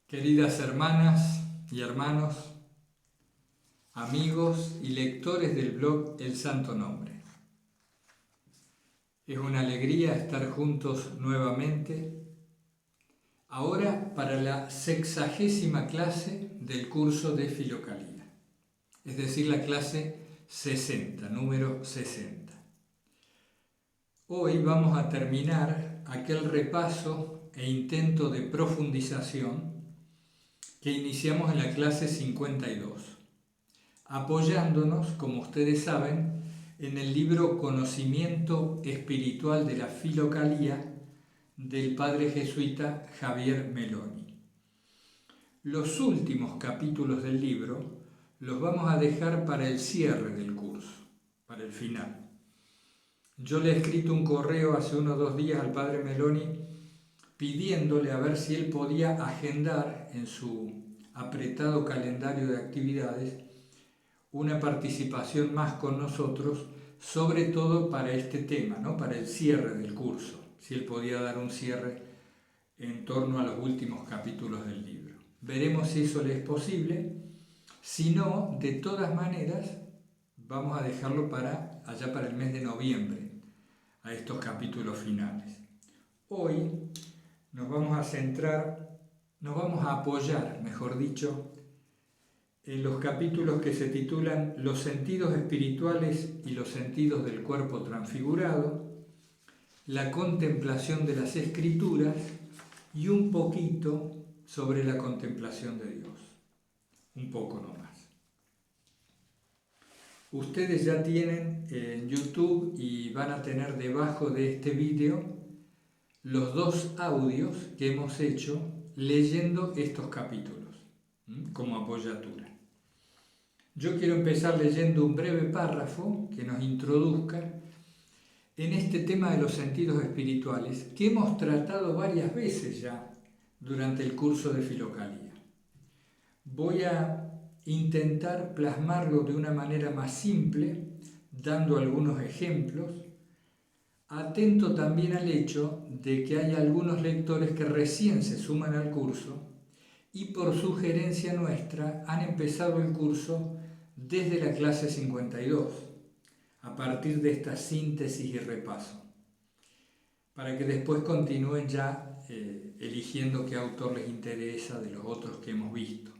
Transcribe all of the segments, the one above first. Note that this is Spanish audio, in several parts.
Queridas hermanas y hermanos, amigos y lectores del blog El Santo Nombre. Es una alegría estar juntos nuevamente, ahora para la 60ª clase del curso de Filocalía, es decir, la clase 60, número 60. Hoy vamos a terminar aquel repaso e intento de profundización que iniciamos en la clase 52, apoyándonos, como ustedes saben, en el libro Conocimiento Espiritual de la Filocalía del padre jesuita Javier Meloni. Los últimos capítulos del libro los vamos a dejar para el cierre del curso, para el final. Yo le he escrito un correo hace unos 2 días al padre Meloni pidiéndole a ver si él podía agendar en su apretado calendario de actividades una participación más con nosotros, sobre todo para este tema, ¿no? Para el cierre del curso, si él podía dar un cierre en torno a los últimos capítulos del libro. Veremos si eso le es posible. Si no, de todas maneras, vamos a dejarlo para allá para el mes de noviembre, a estos capítulos finales. Hoy nos vamos a centrar, nos vamos a apoyar, mejor dicho, en los capítulos que se titulan Los sentidos espirituales y los sentidos del cuerpo transfigurado, la contemplación de las Escrituras y un poquito sobre la contemplación de Dios. Un poco nomás. Ustedes ya tienen en YouTube y van a tener debajo de este vídeo los 2 audios que hemos hecho leyendo estos capítulos, como apoyatura. Yo quiero empezar leyendo un breve párrafo que nos introduzca en este tema de los sentidos espirituales que hemos tratado varias veces ya durante el curso de Filocalía. Voy a intentar plasmarlo de una manera más simple, dando algunos ejemplos, atento también al hecho de que hay algunos lectores que recién se suman al curso y por sugerencia nuestra han empezado el curso desde la clase 52, a partir de esta síntesis y repaso, para que después continúen ya eligiendo qué autor les interesa de los otros que hemos visto.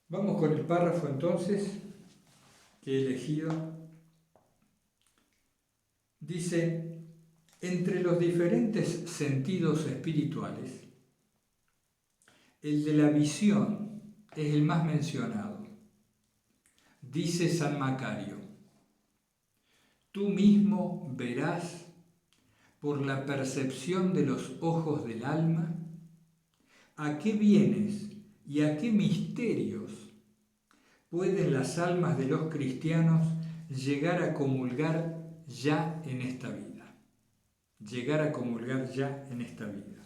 Vamos con el párrafo entonces que he elegido. Dice: entre los diferentes sentidos espirituales, el de la visión es el más mencionado. Dice San Macario: tú mismo verás por la percepción de los ojos del alma a qué bienes y a qué misterios pueden las almas de los cristianos llegar a comulgar ya en esta vida. Llegar a comulgar ya en esta vida.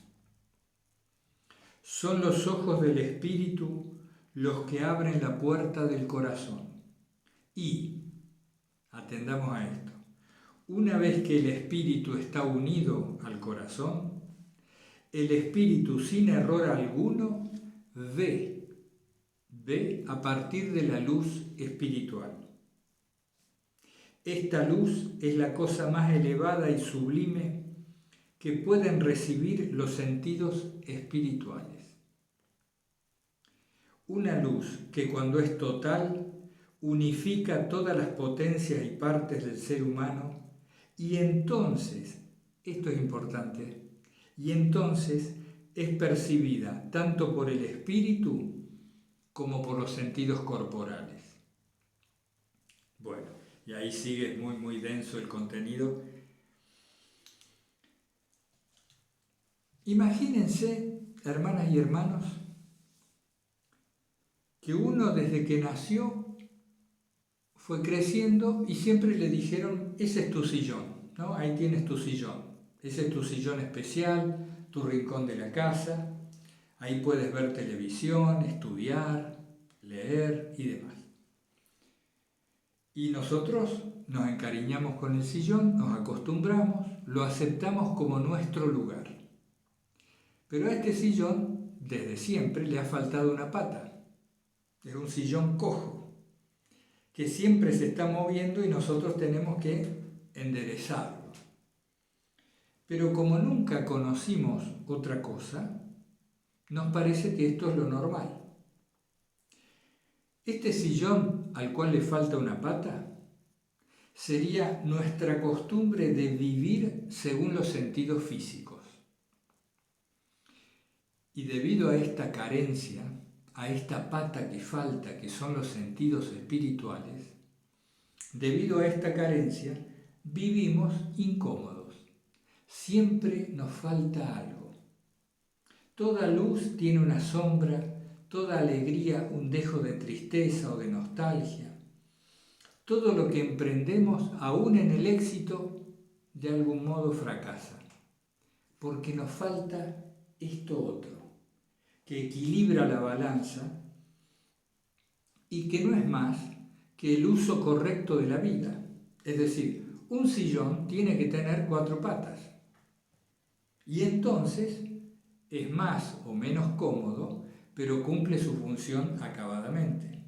Son los ojos del Espíritu los que abren la puerta del corazón. Y, atendamos a esto, una vez que el Espíritu está unido al corazón, el Espíritu sin error alguno ve a partir de la luz espiritual. Esta luz es la cosa más elevada y sublime que pueden recibir los sentidos espirituales. Una luz que cuando es total unifica todas las potencias y partes del ser humano y entonces, esto es importante, y entonces es percibida tanto por el espíritu como por los sentidos corporales. Bueno, y ahí sigue muy denso el contenido. Imagínense, hermanas y hermanos, que uno desde que nació fue creciendo y siempre le dijeron: ese es tu sillón, ¿no? Ahí tienes tu sillón, ese es tu sillón especial, tu rincón de la casa, ahí puedes ver televisión, estudiar, leer y demás. Y nosotros nos encariñamos con el sillón, nos acostumbramos, lo aceptamos como nuestro lugar. Pero a este sillón, desde siempre, le ha faltado una pata. Es un sillón cojo, que siempre se está moviendo y nosotros tenemos que enderezarlo. Pero como nunca conocimos otra cosa, nos parece que esto es lo normal. Este sillón al cual le falta una pata sería nuestra costumbre de vivir según los sentidos físicos. Y debido a esta carencia, a esta pata que falta, que son los sentidos espirituales, debido a esta carencia, vivimos incómodos. Siempre nos falta algo. Toda luz tiene una sombra, toda alegría un dejo de tristeza o de nostalgia. Todo lo que emprendemos, aún en el éxito, de algún modo fracasa, porque nos falta esto otro, que equilibra la balanza y que no es más que el uso correcto de la vida. Es decir, un sillón tiene que tener 4 patas y entonces es más o menos cómodo, pero cumple su función acabadamente.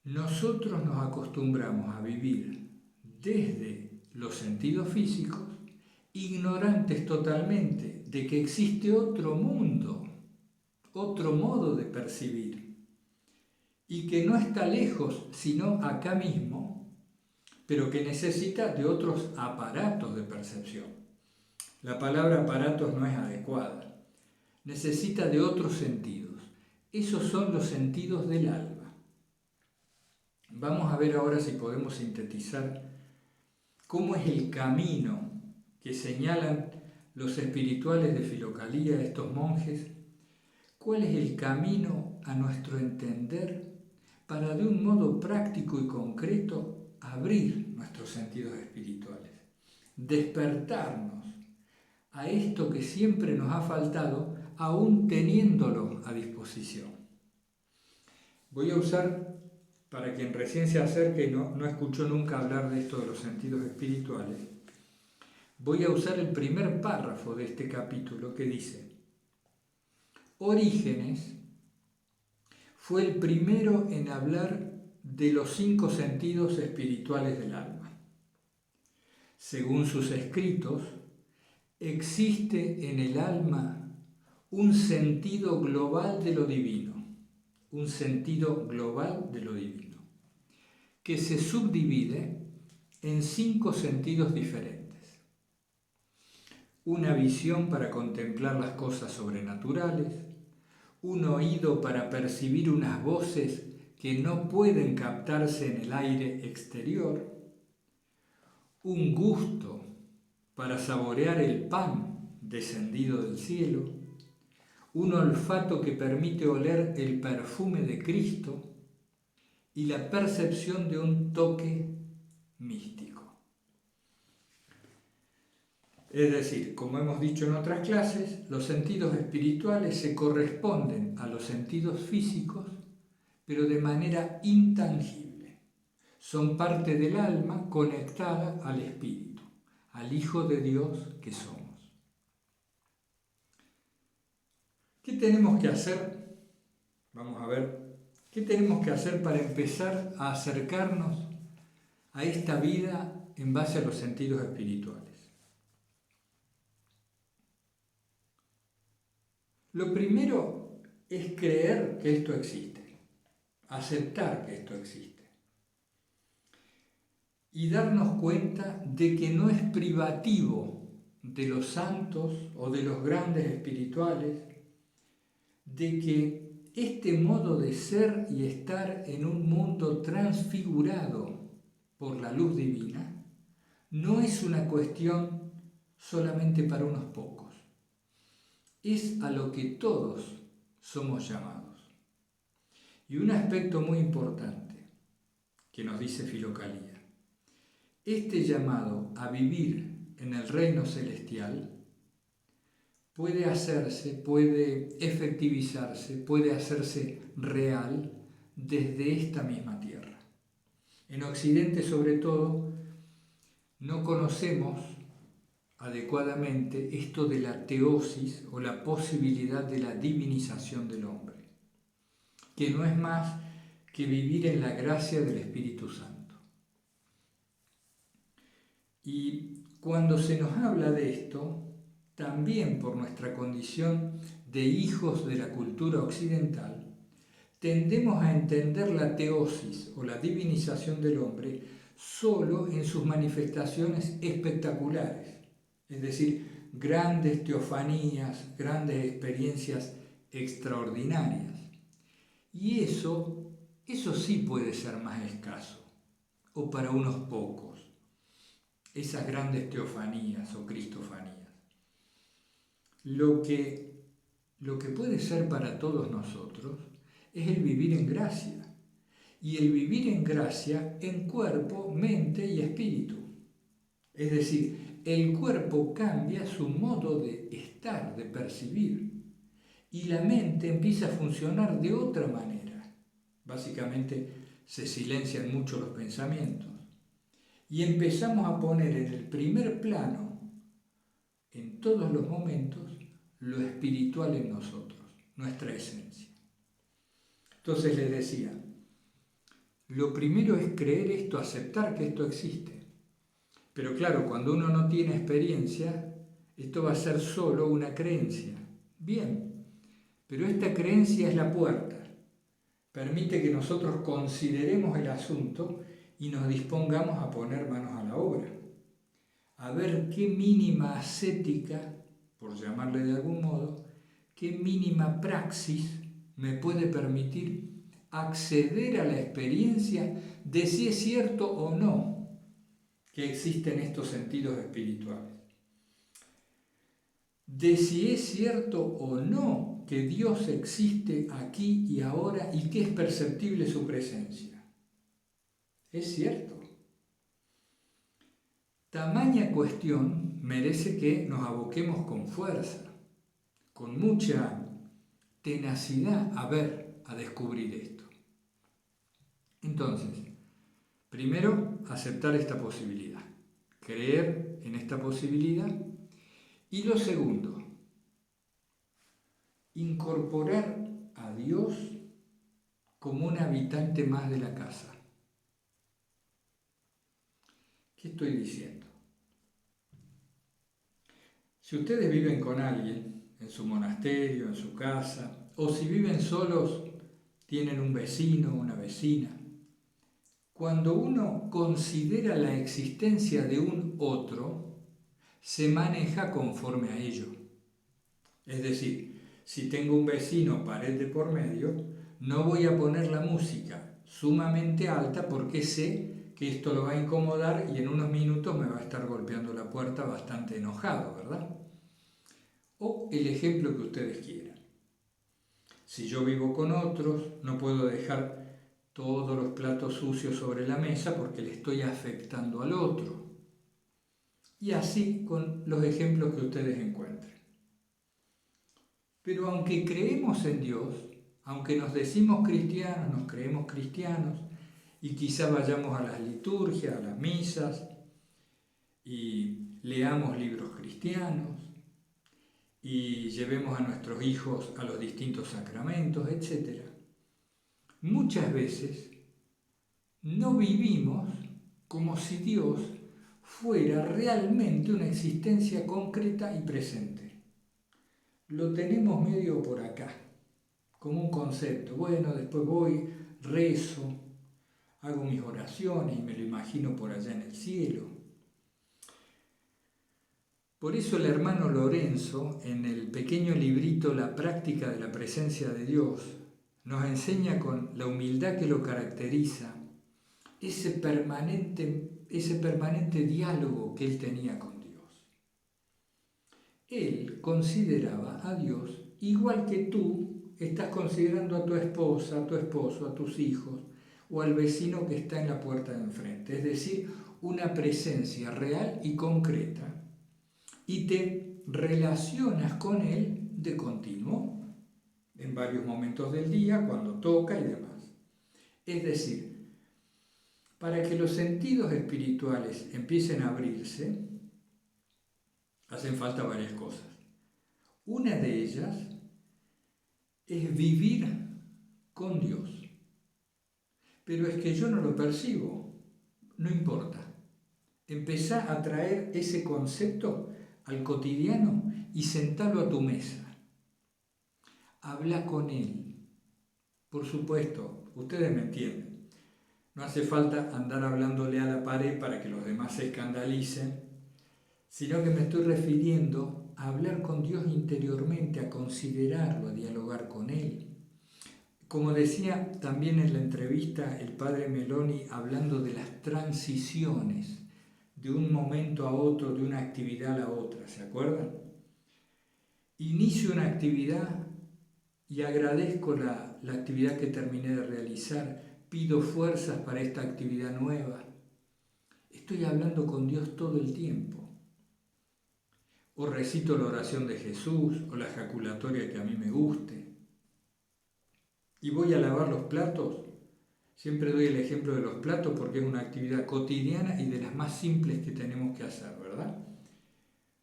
Nosotros nos acostumbramos a vivir desde los sentidos físicos, ignorantes totalmente de que existe otro mundo, otro modo de percibir, y que no está lejos, sino acá mismo, pero que necesita de otros aparatos de percepción. La palabra aparatos no es adecuada. Necesita de otros sentidos. Esos son los sentidos del alma. Vamos a ver ahora si podemos sintetizar cómo es el camino que señalan los espirituales de Filocalía, estos monjes. ¿Cuál es el camino a nuestro entender para de un modo práctico y concreto abrir nuestros sentidos espirituales? Despertarnos a esto que siempre nos ha faltado, aún teniéndolo a disposición. Voy a usar, para quien recién se acerque y no escuchó nunca hablar de esto de los sentidos espirituales, voy a usar el primer párrafo de este capítulo que dice: Orígenes fue el primero en hablar de los 5 sentidos espirituales del alma. Según sus escritos, existe en el alma un sentido global de lo divino, un sentido global de lo divino, que se subdivide en 5 sentidos diferentes. Una visión para contemplar las cosas sobrenaturales, un oído para percibir unas voces que no pueden captarse en el aire exterior, un gusto para saborear el pan descendido del cielo, un olfato que permite oler el perfume de Cristo y la percepción de un toque místico. Es decir, como hemos dicho en otras clases, los sentidos espirituales se corresponden a los sentidos físicos, pero de manera intangible. Son parte del alma conectada al Espíritu, al Hijo de Dios que somos. ¿Qué tenemos que hacer? Vamos a ver, ¿qué tenemos que hacer para empezar a acercarnos a esta vida en base a los sentidos espirituales? Lo primero es creer que esto existe, aceptar que esto existe y darnos cuenta de que no es privativo de los santos o de los grandes espirituales, de que este modo de ser y estar en un mundo transfigurado por la luz divina no es una cuestión solamente para unos pocos, es a lo que todos somos llamados. Y un aspecto muy importante que nos dice Filocalía: este llamado a vivir en el reino celestial puede hacerse, puede efectivizarse, puede hacerse real desde esta misma tierra. En Occidente, sobre todo, no conocemos adecuadamente esto de la teosis o la posibilidad de la divinización del hombre, que no es más que vivir en la gracia del Espíritu Santo. Y cuando se nos habla de esto, también por nuestra condición de hijos de la cultura occidental, tendemos a entender la teosis o la divinización del hombre solo en sus manifestaciones espectaculares, es decir, grandes teofanías, grandes experiencias extraordinarias. Y eso sí puede ser más escaso, o para unos pocos, esas grandes teofanías o cristofanías. Lo que puede ser para todos nosotros es el vivir en gracia, y el vivir en gracia en cuerpo, mente y espíritu. Es decir, el cuerpo cambia su modo de estar, de percibir, y la mente empieza a funcionar de otra manera. Básicamente se silencian mucho los pensamientos y empezamos a poner en el primer plano, en todos los momentos, lo espiritual en nosotros, nuestra esencia. Entonces les decía, lo primero es creer esto, aceptar que esto existe. Pero claro, cuando uno no tiene experiencia, esto va a ser solo una creencia. Bien, pero esta creencia es la puerta. Permite que nosotros consideremos el asunto y nos dispongamos a poner manos a la obra. A ver qué mínima ascética, por llamarle de algún modo, qué mínima praxis me puede permitir acceder a la experiencia de si es cierto o no que existen estos sentidos espirituales. De si es cierto o no que Dios existe aquí y ahora y que es perceptible su presencia. ¿Es cierto? Tamaña cuestión merece que nos aboquemos con fuerza, con mucha tenacidad a descubrir esto. Entonces, primero, aceptar esta posibilidad, creer en esta posibilidad. Y lo segundo, incorporar a Dios como un habitante más de la casa. ¿Qué estoy diciendo? Si ustedes viven con alguien en su monasterio, en su casa, o si viven solos, tienen un vecino, una vecina, cuando uno considera la existencia de un otro, se maneja conforme a ello. Es decir, si tengo un vecino pared de por medio, no voy a poner la música sumamente alta porque sé que esto lo va a incomodar y en unos minutos me va a estar golpeando la puerta bastante enojado, ¿verdad? O el ejemplo que ustedes quieran. Si yo vivo con otros, no puedo dejar todos los platos sucios sobre la mesa porque le estoy afectando al otro. Y así con los ejemplos que ustedes encuentren. Pero aunque creemos en Dios, aunque nos decimos cristianos, nos creemos cristianos, y quizá vayamos a las liturgias, a las misas, y leamos libros cristianos, y llevemos a nuestros hijos a los distintos sacramentos, etc. Muchas veces no vivimos como si Dios fuera realmente una existencia concreta y presente. Lo tenemos medio por acá, como un concepto. Bueno, después voy, rezo, hago mis oraciones y me lo imagino por allá en el cielo. Por eso el hermano Lorenzo, en el pequeño librito La práctica de la presencia de Dios, nos enseña con la humildad que lo caracteriza ese permanente diálogo que él tenía con Dios. Él consideraba a Dios igual que tú estás considerando a tu esposa, a tu esposo, a tus hijos o al vecino que está en la puerta de enfrente. Es decir, una presencia real y concreta. Y te relacionas con él de continuo, en varios momentos del día, cuando toca y demás. Es decir, para que los sentidos espirituales empiecen a abrirse, hacen falta varias cosas. Una de ellas es vivir con Dios. Pero es que yo no lo percibo, no importa. Empezá a traer ese concepto al cotidiano y sentalo a tu mesa. Habla con Él. Por supuesto, ustedes me entienden. No hace falta andar hablándole a la pared para que los demás se escandalicen, sino que me estoy refiriendo a hablar con Dios interiormente, a considerarlo, a dialogar con Él. Como decía también en la entrevista el padre Meloni, hablando de las transiciones de un momento a otro, de una actividad a la otra, ¿se acuerdan? Inicio una actividad y agradezco la actividad que terminé de realizar, pido fuerzas para esta actividad nueva. Estoy hablando con Dios todo el tiempo. O recito la oración de Jesús o la ejaculatoria que a mí me guste. Y voy a lavar los platos. Siempre doy el ejemplo de los platos porque es una actividad cotidiana y de las más simples que tenemos que hacer, ¿verdad?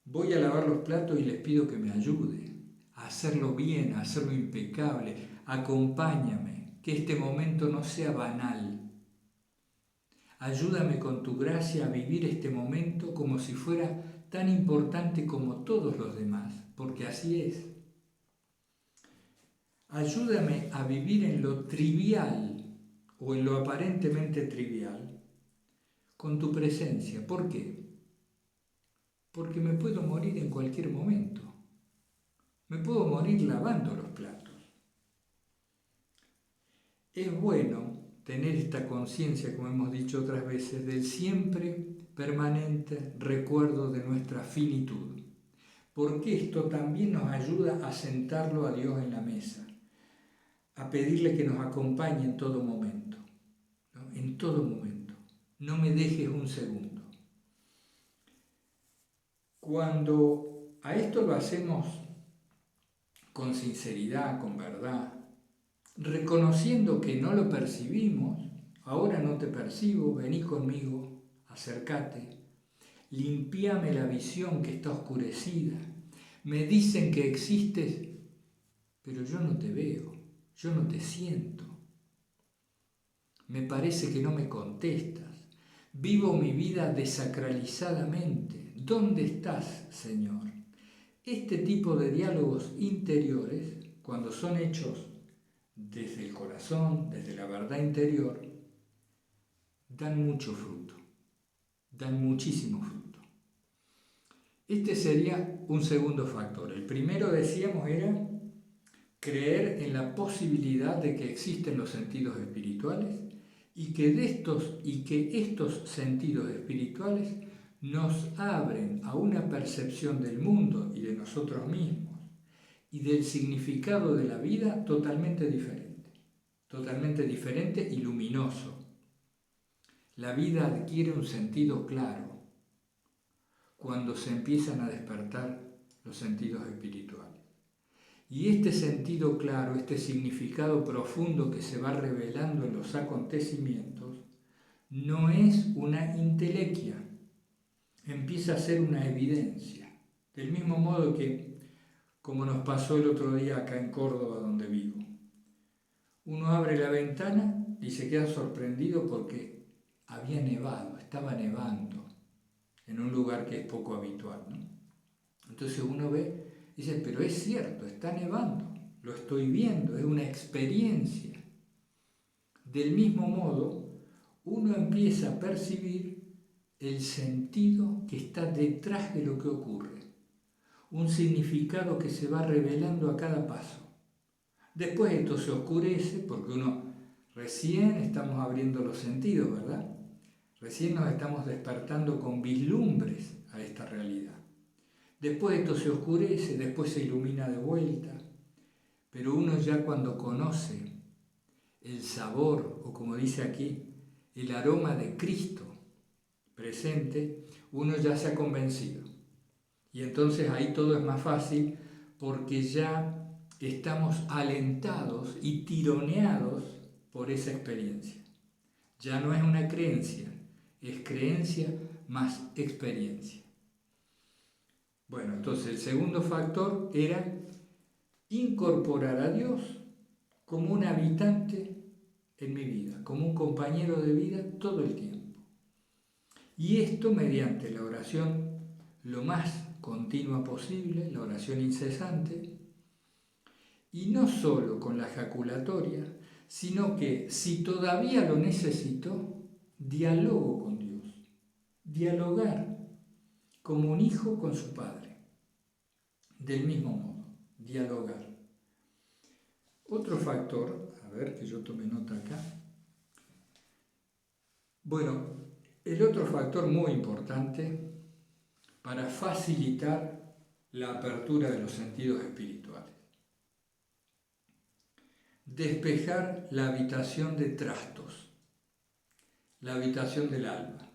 Voy a lavar los platos y les pido que me ayude a hacerlo bien, a hacerlo impecable. Acompáñame, que este momento no sea banal. Ayúdame con tu gracia a vivir este momento como si fuera tan importante como todos los demás, porque así es. Ayúdame a vivir en lo trivial o en lo aparentemente trivial con tu presencia. ¿Por qué? Porque me puedo morir en cualquier momento. Me puedo morir lavando los platos. Es bueno tener esta conciencia, como hemos dicho otras veces, del siempre permanente recuerdo de nuestra finitud. Porque esto también nos ayuda a sentarlo a Dios en la mesa, a pedirle que nos acompañe en todo momento, ¿no? En todo momento. No me dejes un segundo. Cuando a esto lo hacemos con sinceridad, con verdad, reconociendo que no lo percibimos, ahora no te percibo, vení conmigo, acércate, limpiame la visión que está oscurecida, me dicen que existes, pero yo no te veo, yo no te siento, me parece que no me contestas, vivo mi vida desacralizadamente, ¿dónde estás, Señor? Este tipo de diálogos interiores, cuando son hechos desde el corazón, desde la verdad interior, dan mucho fruto, dan muchísimo fruto. Este sería un segundo factor. El primero, decíamos, era creer en la posibilidad de que existen los sentidos espirituales y que estos sentidos espirituales nos abren a una percepción del mundo y de nosotros mismos y del significado de la vida totalmente diferente y luminoso. La vida adquiere un sentido claro cuando se empiezan a despertar los sentidos espirituales. Y este sentido claro, este significado profundo que se va revelando en los acontecimientos, no es una intelequia, empieza a ser una evidencia. Del mismo modo que, como nos pasó el otro día acá en Córdoba, donde vivo, uno abre la ventana y se queda sorprendido porque había nevado, estaba nevando en un lugar que es poco habitual, ¿no? Entonces uno ve y dice, pero es cierto, está nevando, lo estoy viendo, es una experiencia. Del mismo modo, uno empieza a percibir el sentido que está detrás de lo que ocurre, un significado que se va revelando a cada paso. Después esto se oscurece porque recién estamos abriendo los sentidos, ¿verdad? Recién nos estamos despertando con vislumbres a esta realidad. Después esto se oscurece, después se ilumina de vuelta, pero uno ya cuando conoce el sabor, o como dice aquí, el aroma de Cristo presente, uno ya se ha convencido. Y entonces ahí todo es más fácil porque ya estamos alentados y tironeados por esa experiencia. Ya no es una creencia, es creencia más experiencia. Bueno, entonces el segundo factor era incorporar a Dios como un habitante en mi vida, como un compañero de vida todo el tiempo. Y esto mediante la oración lo más continua posible, la oración incesante, y no solo con la ejaculatoria, sino que si todavía lo necesito, dialogo con Dios. Dialogar como un hijo con su padre. Del mismo modo, dialogar. Otro factor, a ver que yo tome nota acá. Bueno, el otro factor muy importante para facilitar la apertura de los sentidos espirituales. Despejar la habitación de trastos, la habitación del alma.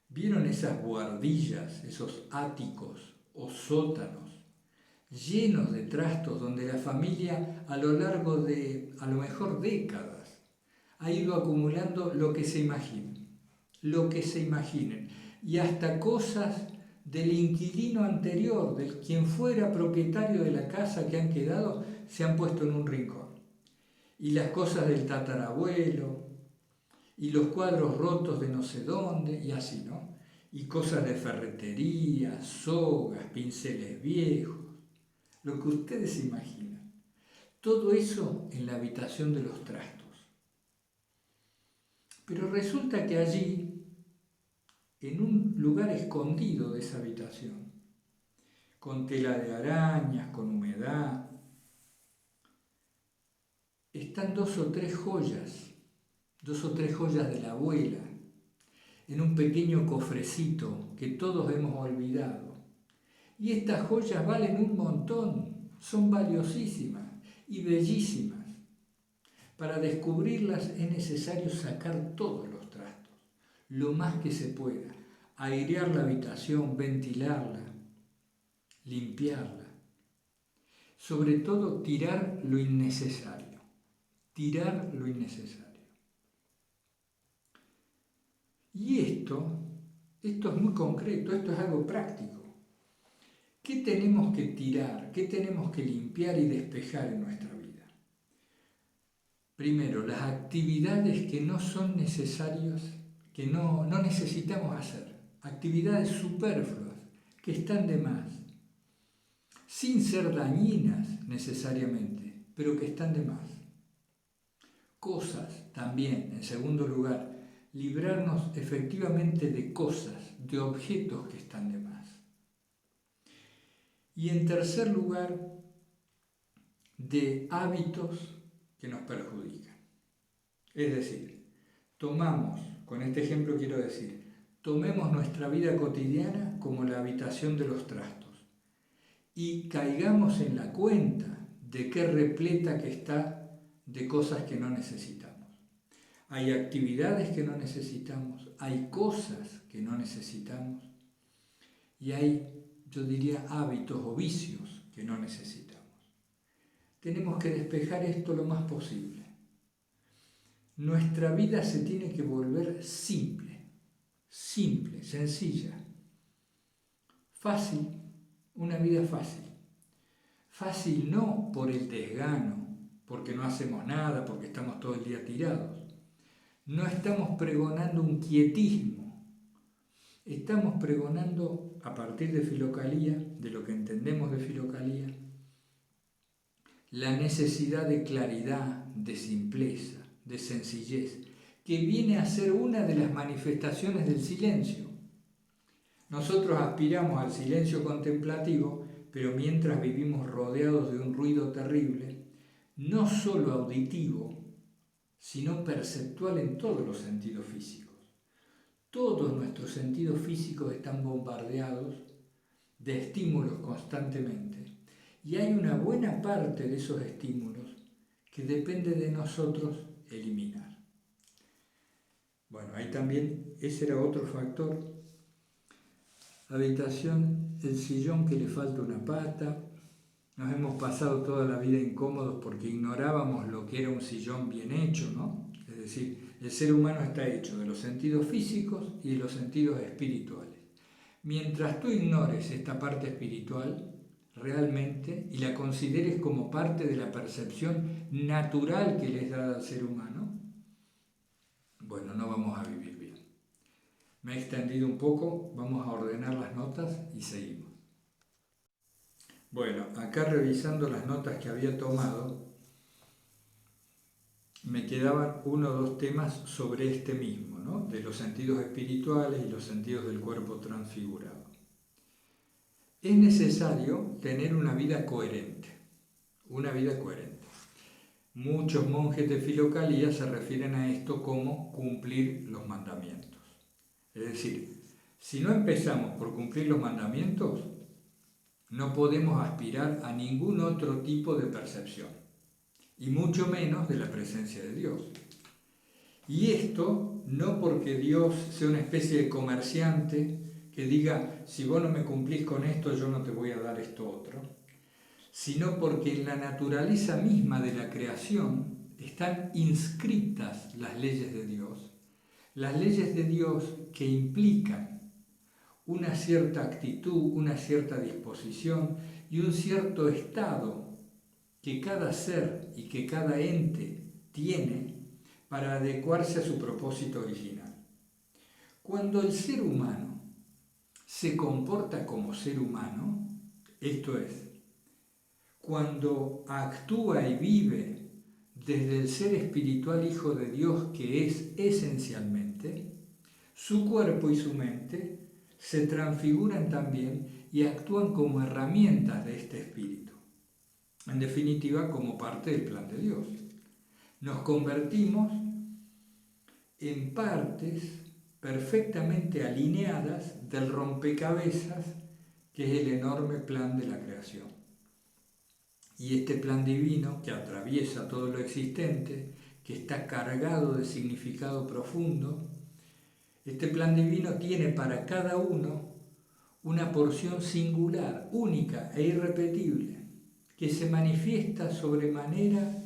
¿Vieron esas buhardillas, esos áticos o sótanos llenos de trastos donde la familia a lo largo de a lo mejor décadas ha ido acumulando lo que se imaginen, y hasta cosas del inquilino anterior, de quien fuera propietario de la casa que han quedado, se han puesto en un rincón? Y las cosas del tatarabuelo, y los cuadros rotos de no sé dónde, y así, ¿no? Y cosas de ferretería, sogas, pinceles viejos, lo que ustedes imaginan. Todo eso en la habitación de los trastos. Pero resulta que allí, en un lugar escondido de esa habitación, con tela de arañas, con humedad, están dos o tres joyas de la abuela, en un pequeño cofrecito que todos hemos olvidado. Y estas joyas valen un montón, son valiosísimas y bellísimas. Para descubrirlas es necesario sacar todos los trastos, lo más que se pueda, airear la habitación, ventilarla, limpiarla. Sobre todo tirar lo innecesario, Y esto es muy concreto, esto es algo práctico. ¿Qué tenemos que tirar? ¿Qué tenemos que limpiar y despejar en nuestra vida? Primero, las actividades que no son necesarias, que no necesitamos hacer. Actividades superfluas, que están de más. Sin ser dañinas necesariamente, pero que están de más. Cosas también, en segundo lugar, librarnos efectivamente de cosas, de objetos que están de más. Y en tercer lugar, de hábitos que nos perjudican. Es decir, con este ejemplo quiero decir, tomemos nuestra vida cotidiana como la habitación de los trastos y caigamos en la cuenta de qué repleta que está de cosas que no necesitamos. Hay actividades que no necesitamos, hay cosas que no necesitamos y hay, yo diría, hábitos o vicios que no necesitamos. Tenemos que despejar esto lo más posible. Nuestra vida se tiene que volver simple, sencilla, fácil, una vida fácil. Fácil no por el desgano, porque no hacemos nada, porque estamos todo el día tirados. No estamos pregonando un quietismo, estamos pregonando a partir de Filocalía, de lo que entendemos de Filocalía, la necesidad de claridad, de simpleza, de sencillez, que viene a ser una de las manifestaciones del silencio. Nosotros aspiramos al silencio contemplativo, pero mientras vivimos rodeados de un ruido terrible, no solo auditivo, sino perceptual en todos los sentidos físicos. Todos nuestros sentidos físicos están bombardeados de estímulos constantemente. Y hay una buena parte de esos estímulos que depende de nosotros eliminar. Bueno, ahí también, ese era otro factor. Habitación, el sillón que le falta una pata. Nos hemos pasado toda la vida incómodos porque ignorábamos lo que era un sillón bien hecho, ¿no? Es decir, el ser humano está hecho de los sentidos físicos y de los sentidos espirituales. Mientras tú ignores esta parte espiritual realmente y la consideres como parte de la percepción natural que le es dada al ser humano, bueno, no vamos a vivir bien. Me he extendido un poco, vamos a ordenar las notas y seguimos. Bueno, acá revisando las notas que había tomado, me quedaban 1 o 2 temas sobre este mismo, ¿no? De los sentidos espirituales y los sentidos del cuerpo transfigurado. Es necesario tener una vida coherente, Muchos monjes de Filocalía se refieren a esto como cumplir los mandamientos. Es decir, si no empezamos por cumplir los mandamientos, no podemos aspirar a ningún otro tipo de percepción, y mucho menos de la presencia de Dios. Y esto no porque Dios sea una especie de comerciante que diga, si vos no me cumplís con esto, yo no te voy a dar esto otro, sino porque en la naturaleza misma de la creación están inscritas las leyes de Dios que implican una cierta actitud, una cierta disposición y un cierto estado que cada ser y que cada ente tiene para adecuarse a su propósito original. Cuando el ser humano se comporta como ser humano, esto es, cuando actúa y vive desde el ser espiritual Hijo de Dios que es esencialmente, su cuerpo y su mente se transfiguran también y actúan como herramientas de este espíritu. En definitiva, como parte del plan de Dios. Nos convertimos en partes perfectamente alineadas del rompecabezas que es el enorme plan de la creación. Y este plan divino que atraviesa todo lo existente, que está cargado de significado profundo, este plan divino tiene para cada uno una porción singular, única e irrepetible, que se manifiesta sobremanera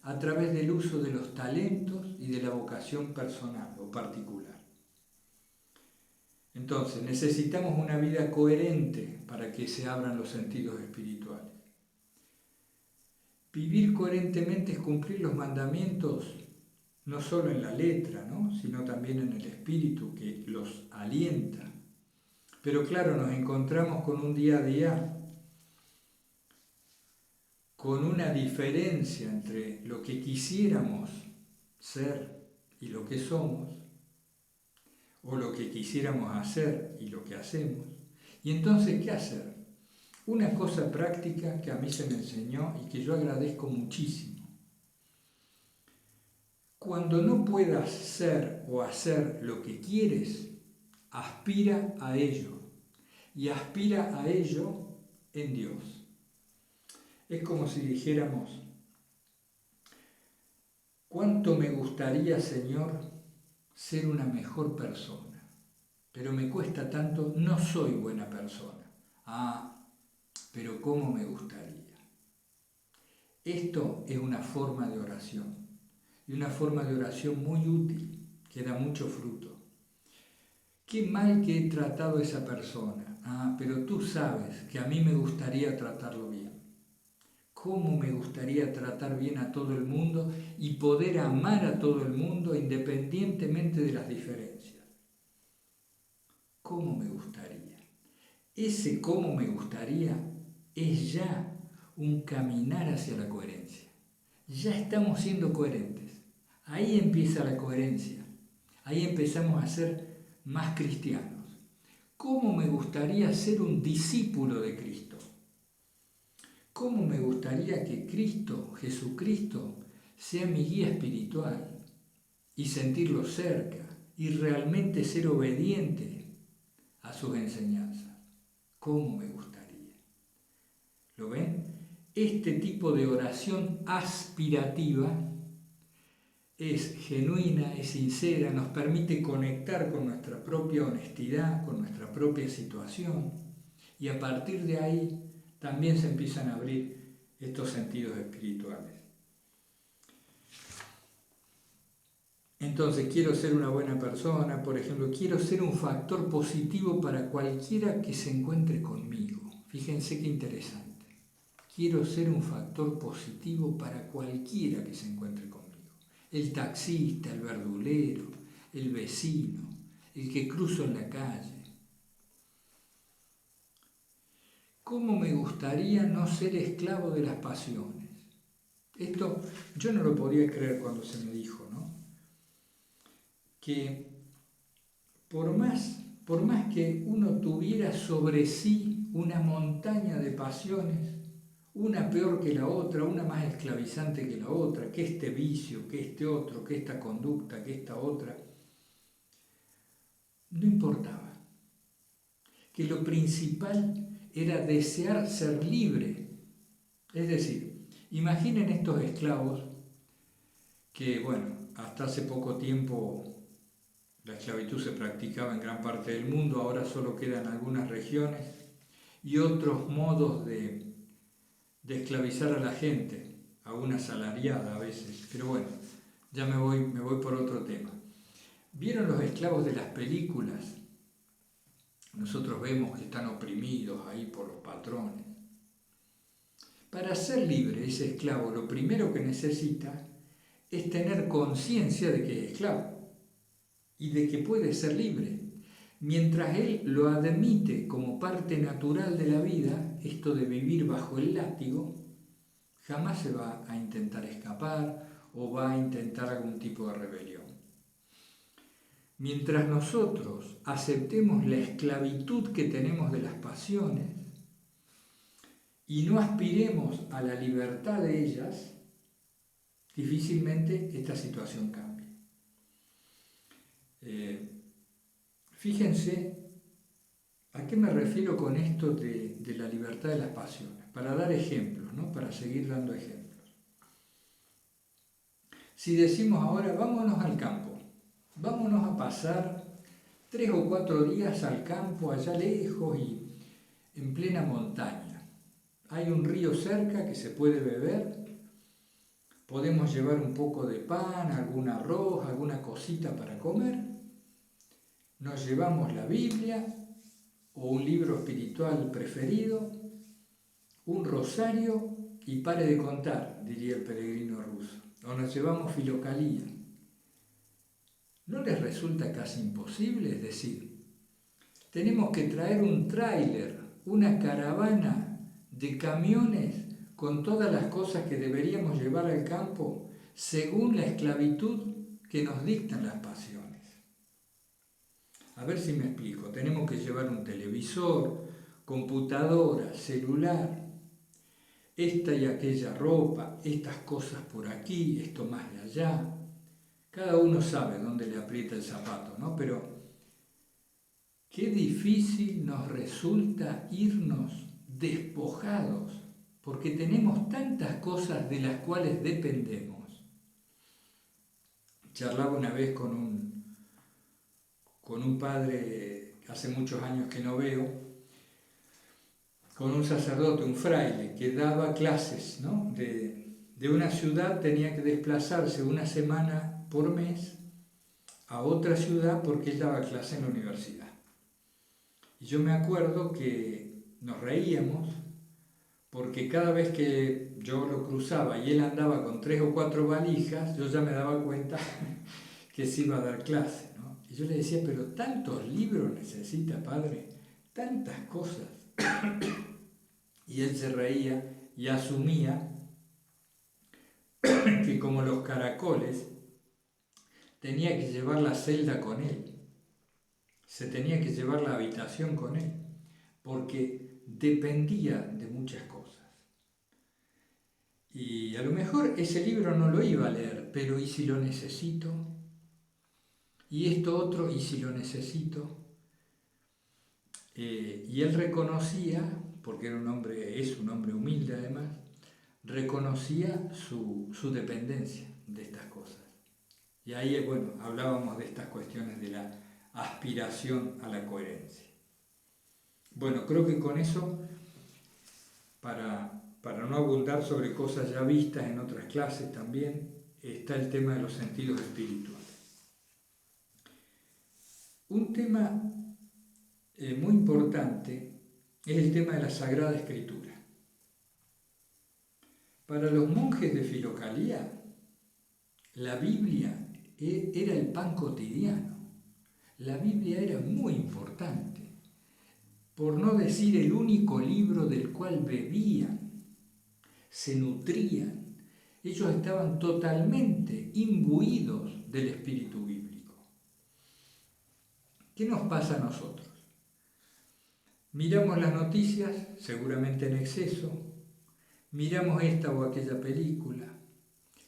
a través del uso de los talentos y de la vocación personal o particular. Entonces, necesitamos una vida coherente para que se abran los sentidos espirituales. Vivir coherentemente es cumplir los mandamientos, no solo en la letra, ¿no? Sino también en el espíritu que los alienta. Pero claro, nos encontramos con un día a día con una diferencia entre lo que quisiéramos ser y lo que somos, o lo que quisiéramos hacer y lo que hacemos. Y entonces, ¿qué hacer? Una cosa práctica que a mí se me enseñó y que yo agradezco muchísimo. Cuando no puedas ser o hacer lo que quieres, aspira a ello. Y aspira a ello en Dios. Es como si dijéramos, ¿cuánto me gustaría, Señor, ser una mejor persona? Pero me cuesta tanto, no soy buena persona. Pero ¿cómo me gustaría? Esto es una forma de oración, y una forma de oración muy útil, que da mucho fruto. Qué mal que he tratado a esa persona. Pero tú sabes que a mí me gustaría tratarlo bien. ¿Cómo me gustaría tratar bien a todo el mundo y poder amar a todo el mundo independientemente de las diferencias? ¿Cómo me gustaría? Ese cómo me gustaría es ya un caminar hacia la coherencia. Ya estamos siendo coherentes. Ahí empieza la coherencia. Ahí empezamos a ser más cristianos. ¿Cómo me gustaría ser un discípulo de Cristo? ¿Cómo me gustaría que Cristo, Jesucristo, sea mi guía espiritual y sentirlo cerca y realmente ser obediente a sus enseñanzas? ¿Cómo me gustaría? ¿Lo ven? Este tipo de oración aspirativa es genuina, es sincera, nos permite conectar con nuestra propia honestidad, con nuestra propia situación, y a partir de ahí también se empiezan a abrir estos sentidos espirituales. Entonces, quiero ser una buena persona, por ejemplo, quiero ser un factor positivo para cualquiera que se encuentre conmigo. Fíjense qué interesante. Quiero ser un factor positivo para cualquiera que se encuentre conmigo. El taxista, el verdulero, el vecino, el que cruzo en la calle. ¿Cómo me gustaría no ser esclavo de las pasiones? Esto yo no lo podía creer cuando se me dijo, ¿no? Que por más que uno tuviera sobre sí una montaña de pasiones, una peor que la otra, una más esclavizante que la otra, que este vicio, que este otro, que esta conducta, que esta otra, no importaba. Que lo principal era desear ser libre. Es decir, imaginen estos esclavos que, bueno, hasta hace poco tiempo la esclavitud se practicaba en gran parte del mundo, ahora solo quedan algunas regiones y otros modos de esclavizar a la gente, a una asalariada a veces, pero bueno, ya me voy por otro tema. ¿Vieron los esclavos de las películas? Nosotros vemos que están oprimidos ahí por los patrones. Para ser libre ese esclavo, lo primero que necesita es tener conciencia de que es esclavo y de que puede ser libre. Mientras él lo admite como parte natural de la vida, esto de vivir bajo el látigo, jamás se va a intentar escapar o va a intentar algún tipo de rebelión. Mientras nosotros aceptemos la esclavitud que tenemos de las pasiones y no aspiremos a la libertad de ellas, difícilmente esta situación cambie. Fíjense a qué me refiero con esto de la libertad de las pasiones, para dar ejemplos, ¿no? Para seguir dando ejemplos. Si decimos ahora, vámonos al campo, vámonos a pasar 3 o 4 días al campo, allá lejos y en plena montaña. Hay un río cerca que se puede beber, podemos llevar un poco de pan, algún arroz, alguna cosita para comer, nos llevamos la Biblia o un libro espiritual preferido, un rosario y pare de contar, diría el peregrino ruso, o nos llevamos Filocalía. ¿No les resulta casi imposible? Es decir, tenemos que traer un tráiler, una caravana de camiones con todas las cosas que deberíamos llevar al campo según la esclavitud que nos dictan las pasiones. A ver si me explico. Tenemos que llevar un televisor, computadora, celular, esta y aquella ropa, estas cosas por aquí, esto más de allá. Cada uno sabe dónde le aprieta el zapato, ¿no? Pero qué difícil nos resulta irnos despojados, porque tenemos tantas cosas de las cuales dependemos. Charlaba una vez con un padre, hace muchos años que no veo, con un sacerdote, un fraile, que daba clases, ¿no? De una ciudad tenía que desplazarse una semana por mes a otra ciudad porque él daba clase en la universidad. Y yo me acuerdo que nos reíamos porque cada vez que yo lo cruzaba y él andaba con 3 o 4 valijas, yo ya me daba cuenta que se iba a dar clase, ¿no? Y yo le decía, pero tantos libros necesita, padre, tantas cosas. Y él se reía y asumía que como los caracoles tenía que llevar la celda con él, se tenía que llevar la habitación con él, porque dependía de muchas cosas. Y a lo mejor ese libro no lo iba a leer, pero ¿y si lo necesito? Y esto otro, ¿y si lo necesito? Y él reconocía, porque es un hombre humilde además, reconocía su dependencia de estas cosas. Y ahí, bueno, hablábamos de estas cuestiones de la aspiración a la coherencia. Bueno, creo que con eso, para no abundar sobre cosas ya vistas en otras clases también, está el tema de los sentidos espirituales. tema muy importante es el tema de la Sagrada Escritura. Para los monjes de Filocalía, la Biblia era el pan cotidiano. La Biblia era muy importante, por no decir el único libro del cual bebían, se nutrían. Ellos estaban totalmente imbuidos del espíritu bíblico. ¿Qué nos pasa a nosotros? Miramos las noticias, seguramente en exceso, miramos esta o aquella película,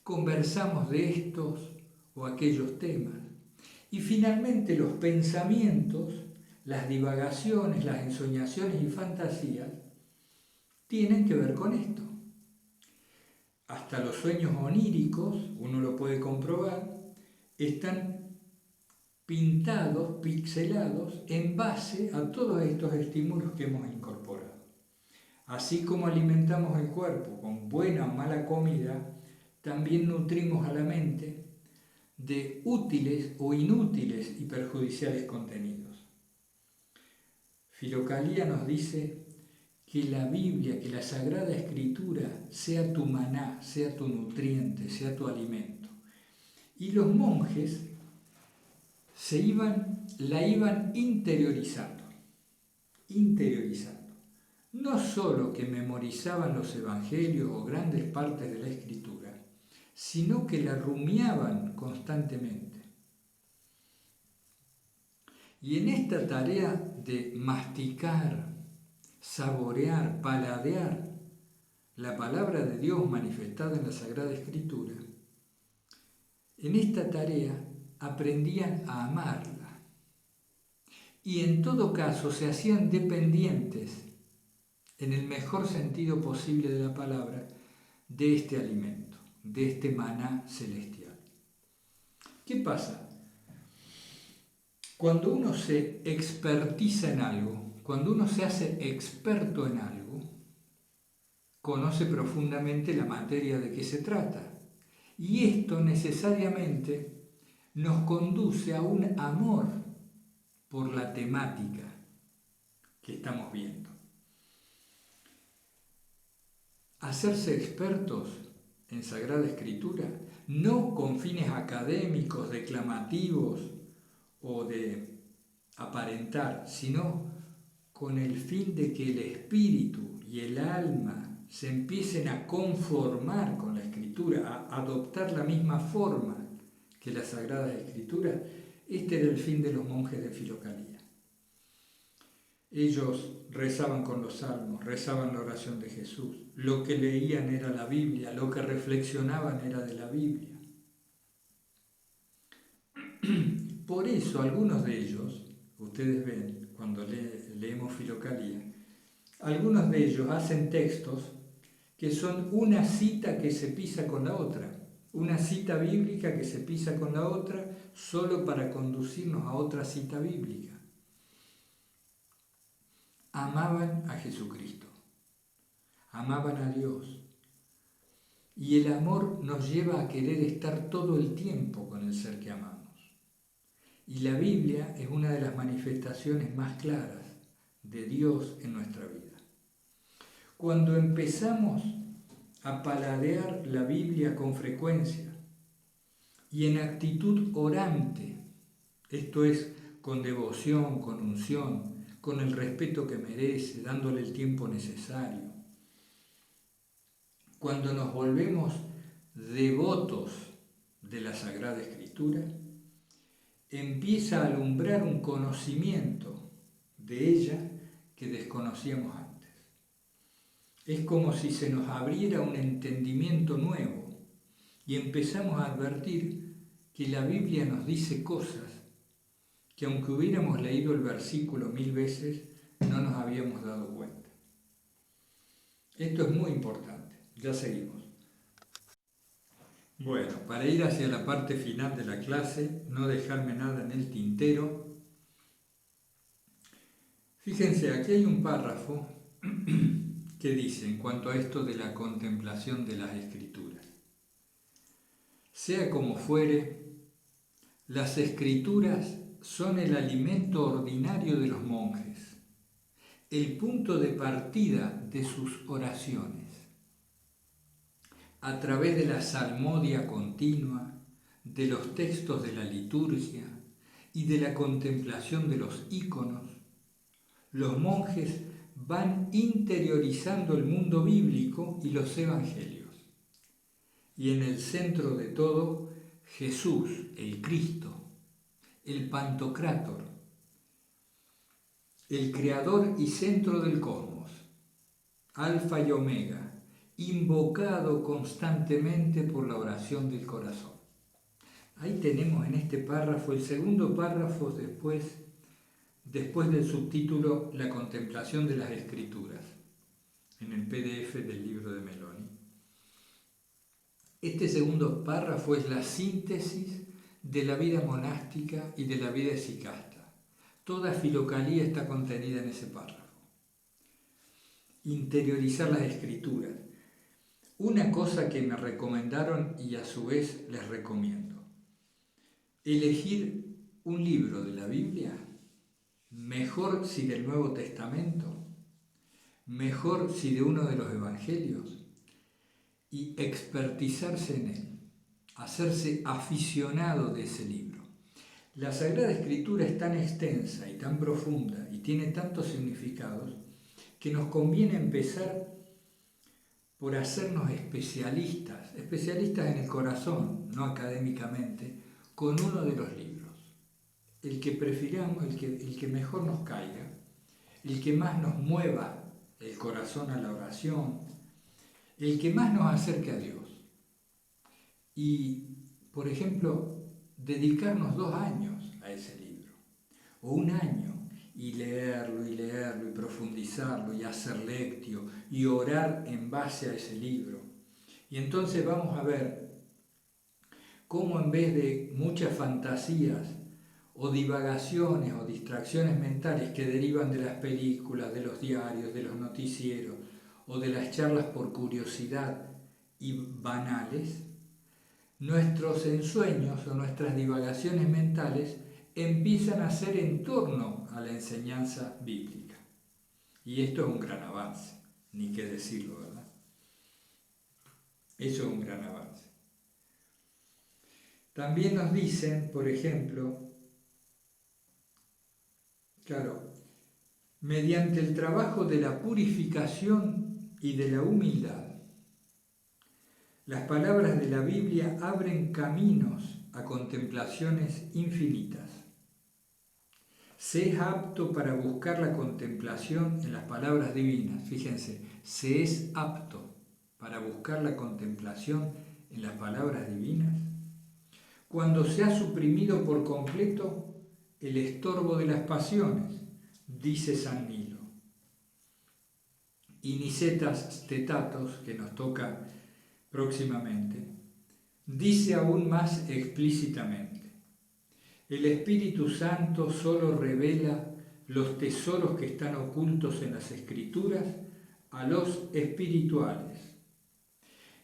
conversamos de estos o aquellos temas, y finalmente los pensamientos, las divagaciones, las ensoñaciones y fantasías tienen que ver con esto. Hasta los sueños oníricos, uno lo puede comprobar, están pintados, pixelados, en base a todos estos estímulos que hemos incorporado. Así como alimentamos el cuerpo con buena o mala comida, también nutrimos a la mente de útiles o inútiles y perjudiciales contenidos. Filocalía nos dice que la Biblia, que la Sagrada Escritura sea tu maná, sea tu nutriente, sea tu alimento. Y los monjes la iban interiorizando. No solo que memorizaban los evangelios o grandes partes de la Escritura, sino que la rumiaban constantemente. Y en esta tarea de masticar, saborear, paladear la palabra de Dios manifestada en la Sagrada Escritura, en esta tarea aprendían a amarla. Y en todo caso se hacían dependientes, en el mejor sentido posible de la palabra, de este alimento, de este maná celestial. ¿Qué pasa? Cuando uno se expertiza en algo, cuando uno se hace experto en algo, conoce profundamente la materia de que se trata. Y esto necesariamente nos conduce a un amor por la temática que estamos viendo. Hacerse expertos en Sagrada Escritura, no con fines académicos, declamativos o de aparentar, sino con el fin de que el espíritu y el alma se empiecen a conformar con la Escritura, a adoptar la misma forma que la Sagrada Escritura. Este era el fin de los monjes de Filocalía. Ellos rezaban con los salmos, rezaban la oración de Jesús, lo que leían era la Biblia, lo que reflexionaban era de la Biblia. Por eso algunos de ellos, ustedes ven cuando leemos Filocalía, algunos de ellos hacen textos que son una cita que se pisa con la otra, una cita bíblica que se pisa con la otra solo para conducirnos a otra cita bíblica. Amaban a Jesucristo, amaban a Dios, y el amor nos lleva a querer estar todo el tiempo con el ser que amamos. Y la Biblia es una de las manifestaciones más claras de Dios en nuestra vida. Cuando empezamos a paladear la Biblia con frecuencia y en actitud orante, esto es, con devoción, con unción, con el respeto que merece, dándole el tiempo necesario, cuando nos volvemos devotos de la Sagrada Escritura, empieza a alumbrar un conocimiento de ella que desconocíamos antes. Es como si se nos abriera un entendimiento nuevo y empezamos a advertir que la Biblia nos dice cosas que aunque hubiéramos leído el versículo 1000 veces, no nos habíamos dado cuenta. Esto es muy importante. Ya seguimos. Bueno, para ir hacia la parte final de la clase, no dejarme nada en el tintero, fíjense, aquí hay un párrafo que dice en cuanto a esto de la contemplación de las Escrituras. Sea como fuere, las Escrituras son el alimento ordinario de los monjes, el punto de partida de sus oraciones. A través de la salmodia continua, de los textos de la liturgia y de la contemplación de los íconos, los monjes van interiorizando el mundo bíblico y los evangelios. Y en el centro de todo, Jesús, el Cristo, el Pantocrátor, el creador y centro del cosmos, Alfa y Omega, invocado constantemente por la oración del corazón. Ahí tenemos en este párrafo, el segundo párrafo después del subtítulo La contemplación de las Escrituras, en el PDF del libro de Meloni. Este segundo párrafo es la síntesis de la vida monástica y de la vida esicasta. Toda filocalía está contenida en ese párrafo. Interiorizar las Escrituras. Una cosa que me recomendaron y a su vez les recomiendo. Elegir un libro de la Biblia, mejor si del Nuevo Testamento, mejor si de uno de los Evangelios, y expertizarse en él, hacerse aficionado de ese libro. La Sagrada Escritura es tan extensa y tan profunda y tiene tantos significados que nos conviene empezar por hacernos especialistas en el corazón, no académicamente, con uno de los libros. El que prefiramos, el que mejor nos caiga, el que más nos mueva el corazón a la oración, el que más nos acerque a Dios. Y, por ejemplo, dedicarnos 2 años a ese libro, o 1 año, y leerlo, y profundizarlo, y hacer lectio, y orar en base a ese libro. Y entonces vamos a ver cómo en vez de muchas fantasías, o divagaciones, o distracciones mentales que derivan de las películas, de los diarios, de los noticieros, o de las charlas por curiosidad y banales, nuestros ensueños o nuestras divagaciones mentales empiezan a ser en torno a la enseñanza bíblica. Y esto es un gran avance, ni qué decirlo, ¿verdad? Eso es un gran avance. También nos dicen, por ejemplo, mediante el trabajo de la purificación y de la humildad, las palabras de la Biblia abren caminos a contemplaciones infinitas. Se es apto para buscar la contemplación en las palabras divinas. Fíjense, se es apto para buscar la contemplación en las palabras divinas cuando se ha suprimido por completo el estorbo de las pasiones, dice San Nilo. Y Nicetas Stetatos, que nos toca próximamente, dice aún más explícitamente: el Espíritu Santo solo revela los tesoros que están ocultos en las Escrituras a los espirituales.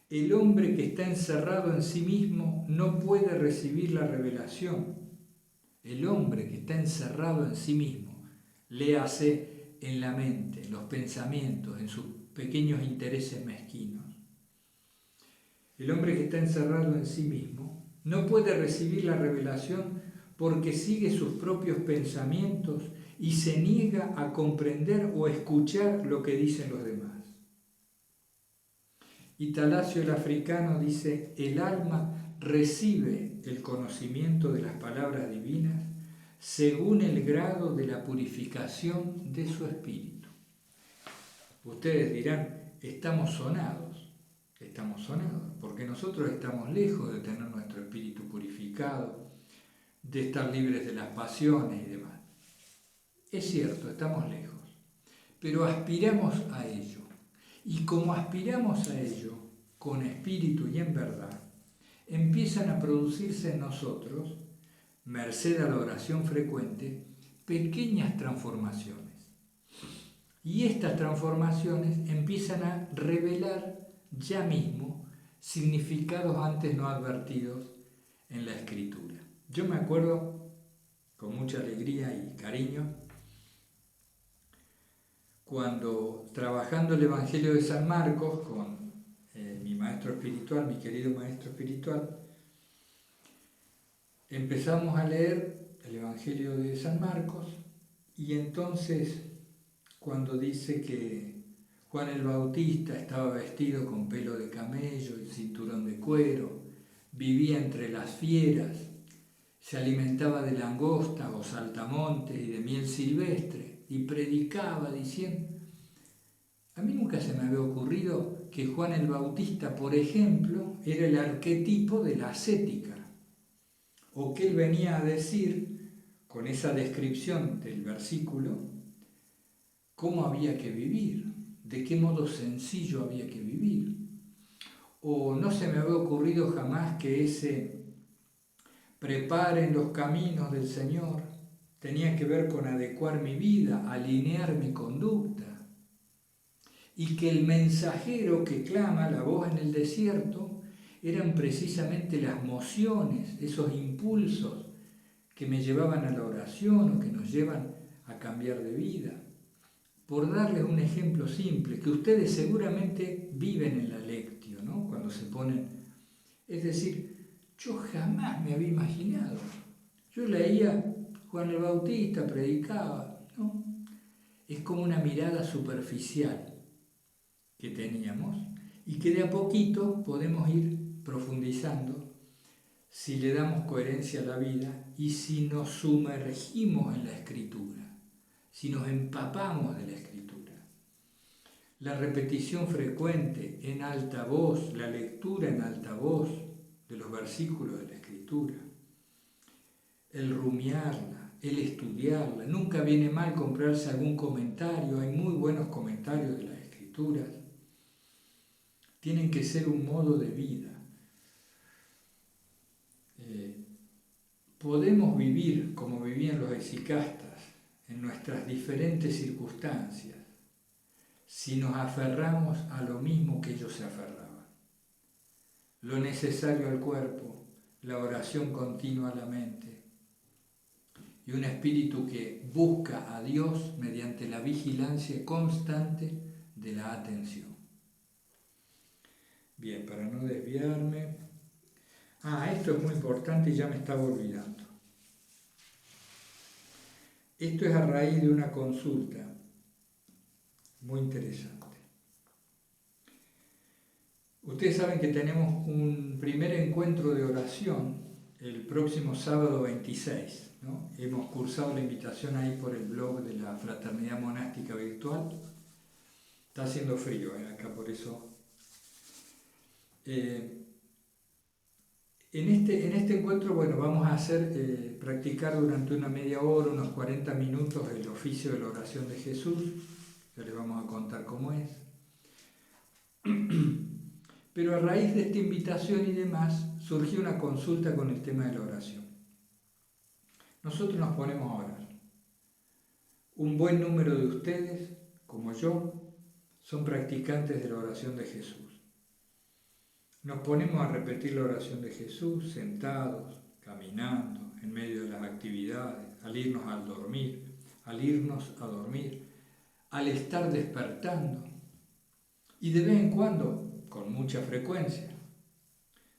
El hombre que está encerrado en sí mismo no puede recibir la revelación. El hombre que está encerrado en sí mismo, léase en la mente, en los pensamientos, en sus pequeños intereses mezquinos. El hombre que está encerrado en sí mismo no puede recibir la revelación porque sigue sus propios pensamientos y se niega a comprender o escuchar lo que dicen los demás. Y Talasio el africano dice: el alma recibe el conocimiento de las palabras divinas según el grado de la purificación de su espíritu. Ustedes dirán, estamos sonados, porque nosotros estamos lejos de tener nuestro espíritu purificado, de estar libres de las pasiones y demás. Es cierto, estamos lejos, pero aspiramos a ello. Y como aspiramos a ello, con espíritu y en verdad, empiezan a producirse en nosotros, merced a la oración frecuente, pequeñas transformaciones. Y estas transformaciones empiezan a revelar ya mismo significados antes no advertidos en la Escritura. Yo me acuerdo con mucha alegría y cariño, cuando trabajando el Evangelio de San Marcos con mi maestro espiritual, mi querido maestro espiritual, empezamos a leer el Evangelio de San Marcos y entonces cuando dice que Juan el Bautista estaba vestido con pelo de camello y cinturón de cuero, vivía entre las fieras, se alimentaba de langostas o saltamontes y de miel silvestre y predicaba diciendo... A mí nunca se me había ocurrido que Juan el Bautista, por ejemplo, era el arquetipo de la ascética, o que él venía a decir, con esa descripción del versículo, cómo había que vivir, de qué modo sencillo había que vivir. O no se me había ocurrido jamás que ese preparen los caminos del Señor tenía que ver con adecuar mi vida, alinear mi conducta. Y que el mensajero que clama, la voz en el desierto, eran precisamente las mociones, esos impulsos que me llevaban a la oración o que nos llevan a cambiar de vida. Por darles un ejemplo simple, que ustedes seguramente viven en la lectio, ¿no? Cuando se ponen... Es decir, yo jamás me había imaginado. Yo leía Juan el Bautista, predicaba, ¿no? Es como una mirada superficial que teníamos y que de a poquito podemos ir profundizando si le damos coherencia a la vida y si nos sumergimos en la Escritura, si nos empapamos de la Escritura. La repetición frecuente en alta voz, la lectura en alta voz de los versículos de la Escritura, el rumiarla, el estudiarla. Nunca viene mal comprarse algún comentario, hay muy buenos comentarios de las Escrituras. Tienen que ser un modo de vida. Podemos vivir como vivían los hexicastas en nuestras diferentes circunstancias si nos aferramos a lo mismo que ellos se aferraban. Lo necesario al cuerpo, la oración continua a la mente y un espíritu que busca a Dios mediante la vigilancia constante de la atención. Bien, para no desviarme... esto es muy importante y ya me estaba olvidando. Esto es a raíz de una consulta muy interesante. Ustedes saben que tenemos un primer encuentro de oración el próximo sábado 26, ¿no? Hemos cursado la invitación ahí por el blog de la Fraternidad Monástica Virtual. Está haciendo frío acá, por eso... En este encuentro, bueno, vamos a hacer, practicar durante una media hora, unos 40 minutos, el oficio de la oración de Jesús. Ya les vamos a contar cómo es. Pero a raíz de esta invitación y demás, surgió una consulta con el tema de la oración. Nosotros nos ponemos a orar. Un buen número de ustedes, como yo, son practicantes de la oración de Jesús. Nos ponemos a repetir la oración de Jesús sentados, caminando, en medio de las actividades, al irnos a dormir, al estar despertando. Y de vez en cuando, con mucha frecuencia,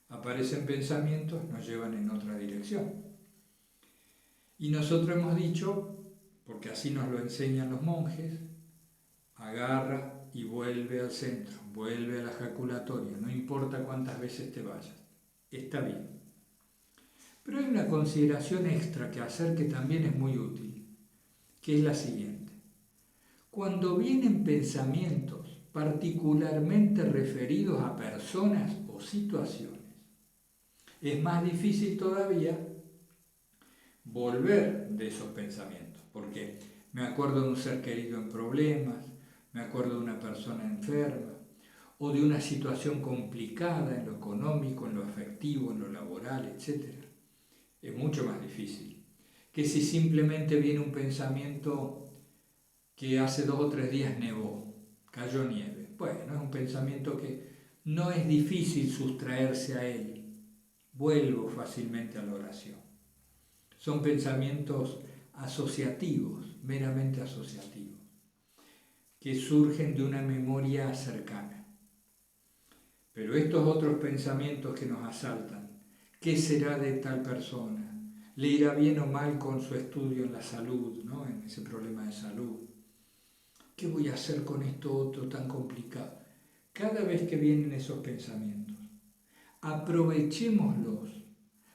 aparecen pensamientos, nos llevan en otra dirección. Y nosotros hemos dicho, porque así nos lo enseñan los monjes, agarra y vuelve al centro, vuelve a la ejaculatoria, no importa cuántas veces te vayas, está bien. Pero hay una consideración extra que hacer que también es muy útil, que es la siguiente. Cuando vienen pensamientos particularmente referidos a personas o situaciones, es más difícil todavía volver de esos pensamientos, porque me acuerdo de un ser querido en problemas, me acuerdo de una persona enferma o de una situación complicada en lo económico, en lo afectivo, en lo laboral, etc. Es mucho más difícil que si simplemente viene un pensamiento que hace 2 o 3 días nevó, cayó nieve. Bueno, es un pensamiento que no es difícil sustraerse a él. Vuelvo fácilmente a la oración. Son pensamientos asociativos, meramente asociativos, que surgen de una memoria cercana. Pero estos otros pensamientos que nos asaltan, ¿qué será de tal persona? ¿Le irá bien o mal con su estudio en la salud, ¿no? En ese problema de salud? ¿Qué voy a hacer con esto otro tan complicado? Cada vez que vienen esos pensamientos, aprovechémoslos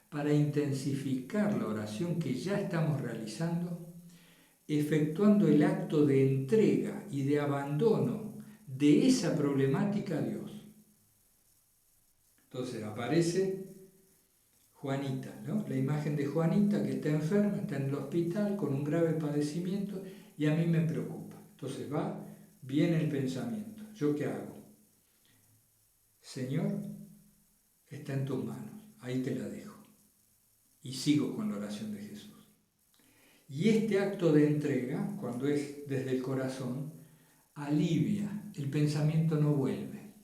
para intensificar la oración que ya estamos realizando, efectuando el acto de entrega y de abandono de esa problemática a Dios. Entonces aparece Juanita, ¿no? La imagen de Juanita que está enferma, está en el hospital con un grave padecimiento y a mí me preocupa. Entonces viene el pensamiento. ¿Yo qué hago? Señor, está en tus manos, ahí te la dejo. Y sigo con la oración de Jesús. Y este acto de entrega, cuando es desde el corazón, alivia, el pensamiento no vuelve,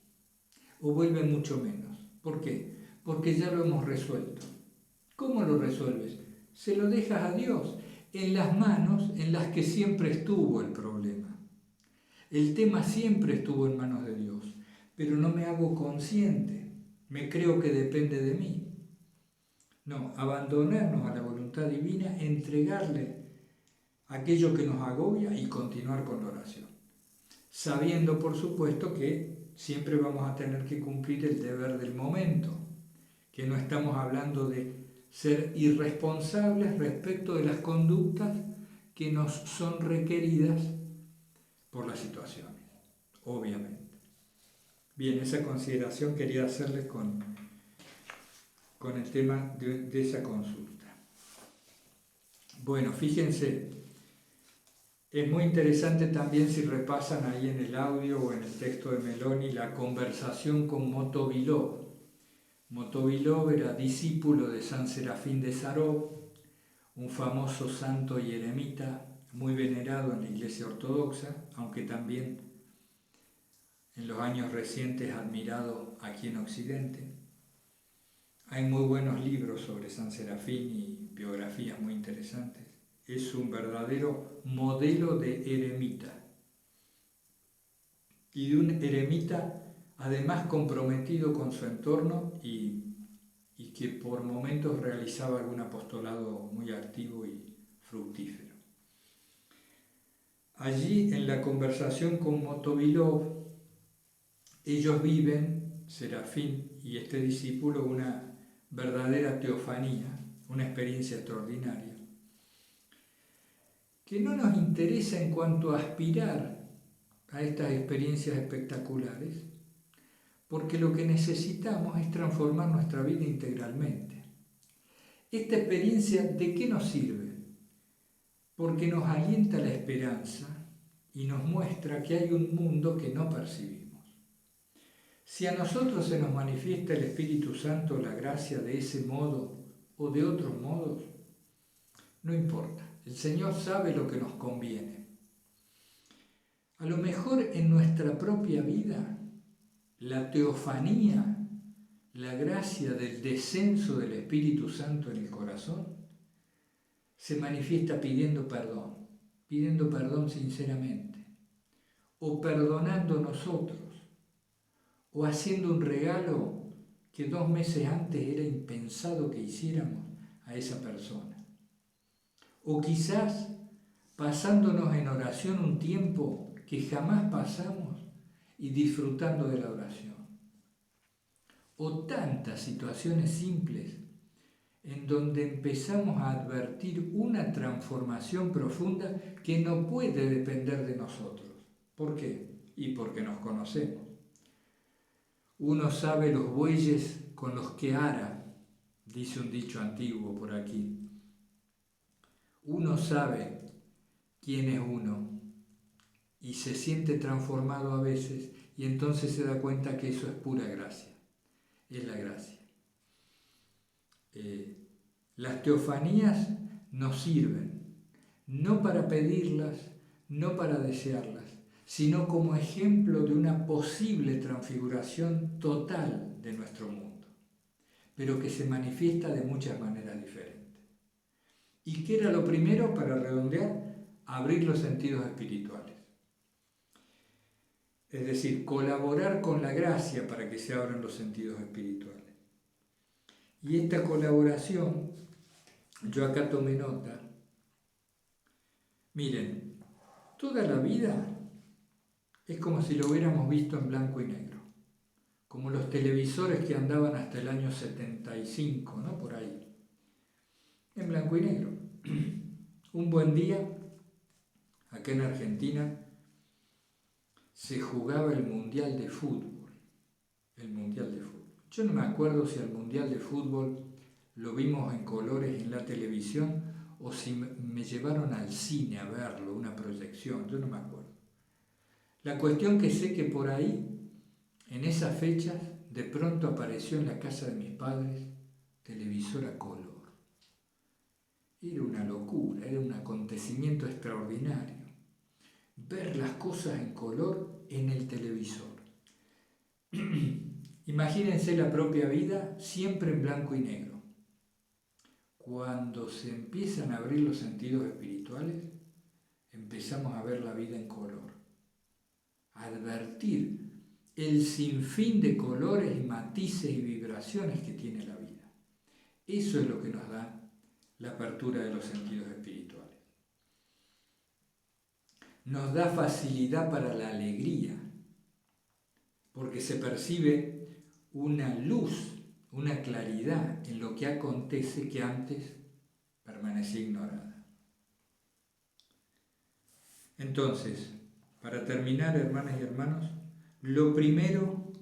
o vuelve mucho menos. ¿Por qué? Porque ya lo hemos resuelto. ¿Cómo lo resuelves? Se lo dejas a Dios, en las manos en las que siempre estuvo el problema. El tema siempre estuvo en manos de Dios, pero no me hago consciente, me creo que depende de mí. No, abandonarnos a la voluntad divina, entregarle aquello que nos agobia y continuar con la oración. Sabiendo, por supuesto, que siempre vamos a tener que cumplir el deber del momento, que no estamos hablando de ser irresponsables respecto de las conductas que nos son requeridas por las situaciones, obviamente. Bien, esa consideración quería hacerles con el tema de esa consulta. Bueno, fíjense, es muy interesante también si repasan ahí en el audio o en el texto de Meloni la conversación con Motovilov. Motovilov era discípulo de San Serafín de Sarov, un famoso santo y eremita muy venerado en la Iglesia Ortodoxa, aunque también en los años recientes admirado aquí en Occidente. Hay muy buenos libros sobre San Serafín y biografías muy interesantes. Es un verdadero modelo de eremita. Y de un eremita además comprometido con su entorno y que por momentos realizaba algún apostolado muy activo y fructífero. Allí en la conversación con Motovilov, ellos viven, Serafín y este discípulo, una verdadera teofanía, una experiencia extraordinaria, que no nos interesa en cuanto a aspirar a estas experiencias espectaculares, porque lo que necesitamos es transformar nuestra vida integralmente. Esta experiencia, ¿de qué nos sirve? Porque nos alienta la esperanza y nos muestra que hay un mundo que no percibimos. Si a nosotros se nos manifiesta el Espíritu Santo, la gracia de ese modo o de otros modos, no importa. El Señor sabe lo que nos conviene. A lo mejor en nuestra propia vida, la teofanía, la gracia del descenso del Espíritu Santo en el corazón, se manifiesta pidiendo perdón sinceramente, o perdonando nosotros, o haciendo un regalo que 2 meses antes era impensado que hiciéramos a esa persona. O quizás pasándonos en oración un tiempo que jamás pasamos y disfrutando de la oración. O tantas situaciones simples en donde empezamos a advertir una transformación profunda que no puede depender de nosotros. ¿Por qué? Y porque nos conocemos. Uno sabe los bueyes con los que ara, dice un dicho antiguo por aquí. Uno sabe quién es uno y se siente transformado a veces y entonces se da cuenta que eso es pura gracia, es la gracia. Las teofanías nos sirven, no para pedirlas, no para desearlas, sino como ejemplo de una posible transfiguración total de nuestro mundo, pero que se manifiesta de muchas maneras diferentes. ¿Y qué era lo primero para redondear? Abrir los sentidos espirituales. Es decir, colaborar con la gracia para que se abran los sentidos espirituales. Y esta colaboración, yo acá tomé nota. Miren, toda la vida es como si lo hubiéramos visto en blanco y negro, como los televisores que andaban hasta el año 75, ¿no? Por ahí, en blanco y negro. Un buen día, acá en Argentina, se jugaba el Mundial de Fútbol. El Mundial de Fútbol. Yo no me acuerdo si el Mundial de Fútbol lo vimos en colores en la televisión o si me llevaron al cine a verlo, una proyección, yo no me acuerdo. La cuestión que sé que por ahí, en esas fechas, de pronto apareció en la casa de mis padres televisor a color. Era una locura, era un acontecimiento extraordinario. Ver las cosas en color en el televisor. Imagínense la propia vida siempre en blanco y negro. Cuando se empiezan a abrir los sentidos espirituales, empezamos a ver la vida en color. A advertir el sinfín de colores y matices y vibraciones que tiene la vida. Eso es lo que nos da la apertura de los sentidos espirituales. Nos da facilidad para la alegría, porque se percibe una luz, una claridad en lo que acontece que antes permanecía ignorada. Entonces, para terminar, hermanas y hermanos, lo primero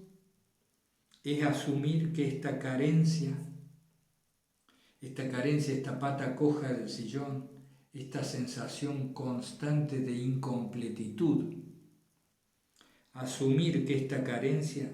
es asumir que esta carencia, esta pata coja del sillón, esta sensación constante de incompletitud, asumir que esta carencia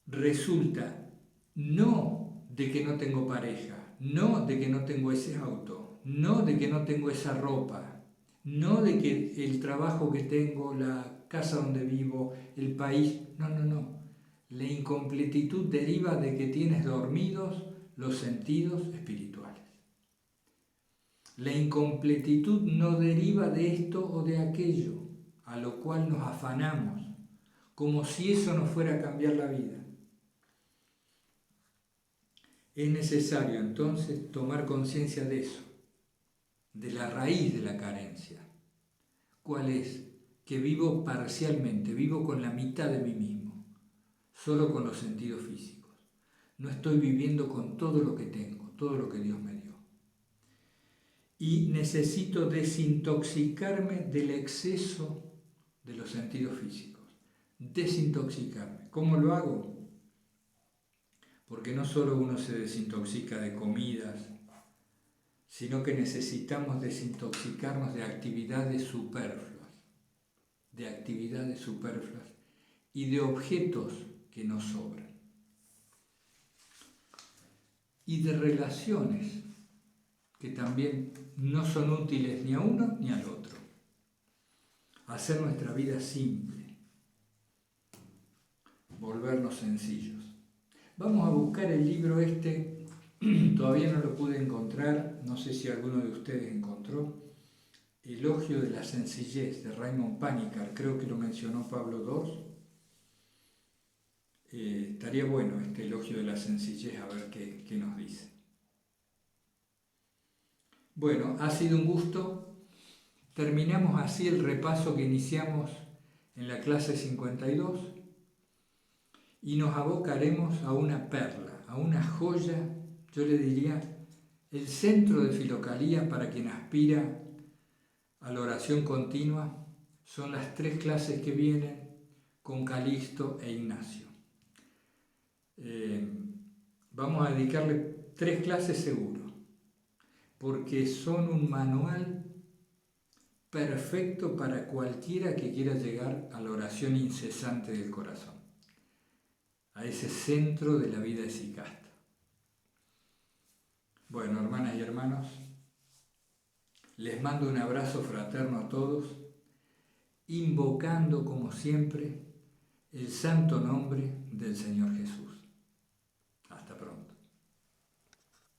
resulta no de que no tengo pareja, no de que no tengo ese auto, no de que no tengo esa ropa, no de que el trabajo que tengo, la casa donde vivo, el país, no. La incompletitud deriva de que tienes dormidos los sentidos espirituales. La incompletitud no deriva de esto o de aquello, a lo cual nos afanamos, como si eso nos fuera a cambiar la vida. Es necesario entonces tomar conciencia de eso, de la raíz de la carencia. ¿Cuál es? Que vivo parcialmente, vivo con la mitad de mí mismo, solo con los sentidos físicos. No estoy viviendo con todo lo que tengo, todo lo que Dios me dio. Y necesito desintoxicarme del exceso de los sentidos físicos. Desintoxicarme. ¿Cómo lo hago? Porque no solo uno se desintoxica de comidas, sino que necesitamos desintoxicarnos de actividades superfluas, y de objetos que nos sobran, y de relaciones que también no son útiles ni a uno ni al otro. Hacer nuestra vida simple, volvernos sencillos. Vamos a buscar el libro este, todavía no lo pude encontrar, no sé si alguno de ustedes encontró, Elogio de la sencillez, de Raymond Panikkar, creo que lo mencionó Pablo II. Estaría bueno este Elogio de la sencillez, a ver qué nos dice. Bueno, ha sido un gusto. Terminamos así el repaso que iniciamos en la clase 52 y nos abocaremos a una perla, a una joya, yo le diría, el centro de Filocalía para quien aspira a la oración continua. Son las 3 clases que vienen con Calixto e Ignacio. Vamos a dedicarle 3 clases seguro, porque son un manual perfecto para cualquiera que quiera llegar a la oración incesante del corazón, a ese centro de la vida esicasta. Bueno, hermanas y hermanos, les mando un abrazo fraterno a todos, invocando como siempre el santo nombre del Señor Jesús.